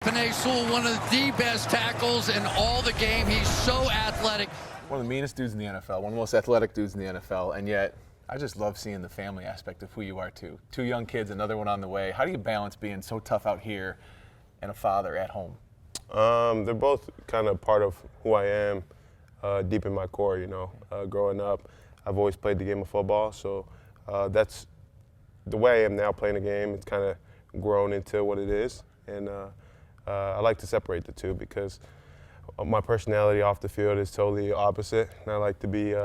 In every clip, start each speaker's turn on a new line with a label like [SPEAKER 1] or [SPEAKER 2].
[SPEAKER 1] Penei Sewell, one of the best tackles in all the game. He's so athletic.
[SPEAKER 2] One of the meanest dudes in the NFL, one of the most athletic dudes in the NFL, and yet I just love seeing the family aspect of who you are too. 2 young kids, another one on the way. How do you balance being so tough out here and a father at home?
[SPEAKER 3] They're both kind of part of who I am deep in my core, you know. Growing up, I've always played the game of football, so that's the way I am now playing the game. It's kind of grown into what it is, and I like to separate the two because my personality off the field is totally opposite, and I like to be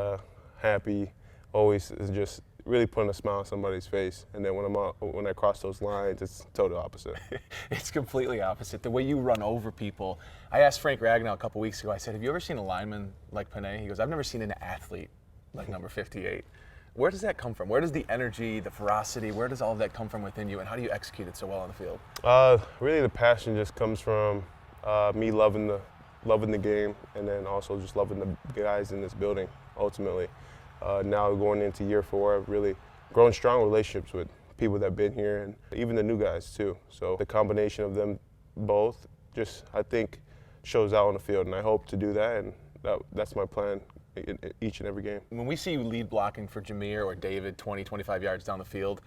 [SPEAKER 3] happy, always just really putting a smile on somebody's face. And then when I cross those lines, it's total opposite.
[SPEAKER 2] It's completely opposite. The way you run over people. I asked Frank Ragnow a couple weeks ago, I said, have you ever seen a lineman like Penei? He goes, I've never seen an athlete like number 58. Where does that come from? Where does the energy, the ferocity, where does all of that come from within you, and how do you execute it so well on the field?
[SPEAKER 3] Really the passion just comes from me loving the game, and then also just loving the guys in this building, ultimately. Now going into year 4, I've really grown strong relationships with people that have been here, and even the new guys too. So the combination of them both just, I think, shows out on the field, and I hope to do that, and that's my plan in each and every game.
[SPEAKER 2] When we see you lead blocking for Jameer or David 20, 25 yards down the field,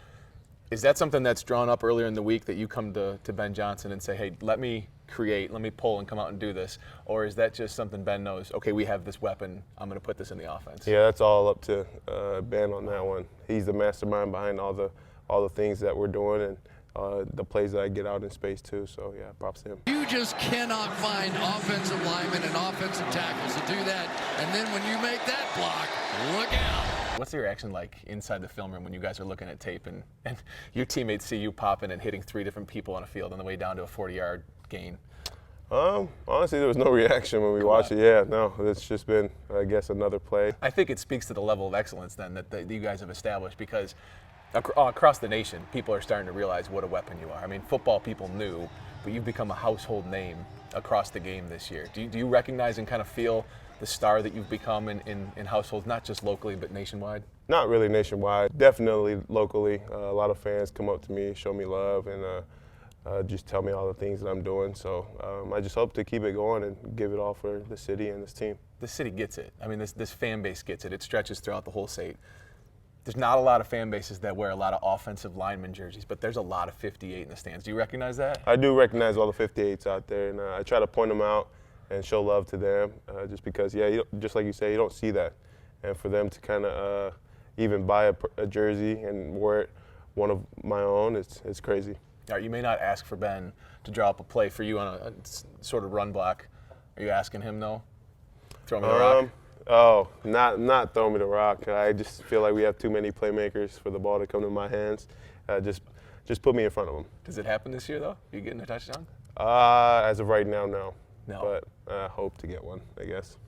[SPEAKER 2] is that something that's drawn up earlier in the week that you come to Ben Johnson and say, hey, let me create, let me pull and come out and do this? Or is that just something Ben knows, okay, we have this weapon, I'm going to put this in the offense?
[SPEAKER 3] Yeah, that's all up to Ben on that one. He's the mastermind behind all the things that we're doing, and the plays that I get out in space too, so yeah, props to him.
[SPEAKER 1] You just cannot find offensive linemen and offensive tackles to do that, and then when you make that block, look out.
[SPEAKER 2] What's the reaction like inside the film room when you guys are looking at tape and your teammates see you popping and hitting 3 different people on a field on the way down to a 40-yard gain?
[SPEAKER 3] Honestly, there was no reaction when we watched it. Yeah, no, it's just been, I guess, another play.
[SPEAKER 2] I think it speaks to the level of excellence then that you guys have established, because across the nation, people are starting to realize what a weapon you are. I mean, football people knew, but you've become a household name across the game this year. Do you recognize and kind of feel the star that you've become in households, not just locally, but nationwide?
[SPEAKER 3] Not really nationwide, definitely locally. A lot of fans come up to me, show me love, and just tell me all the things that I'm doing. So I just hope to keep it going and give it all for the city and this team.
[SPEAKER 2] The city gets it. I mean, this fan base gets it. It stretches throughout the whole state. There's not a lot of fan bases that wear a lot of offensive lineman jerseys, but there's a lot of 58 in the stands. Do you recognize that?
[SPEAKER 3] I do recognize all the 58s out there, and I try to point them out and show love to them, just because, yeah, just like you say, you don't see that. And for them to kind of even buy a jersey and wear it, one of my own, it's crazy.
[SPEAKER 2] All right, you may not ask for Ben to draw up a play for you on a sort of run block. Are you asking him, though? Throw me the rock?
[SPEAKER 3] Oh, not throw me the rock. I just feel like we have too many playmakers for the ball to come to my hands. Just put me in front of them.
[SPEAKER 2] Does it happen this year, though? You getting a touchdown?
[SPEAKER 3] As of right now, no.
[SPEAKER 2] No.
[SPEAKER 3] But I hope to get one, I guess.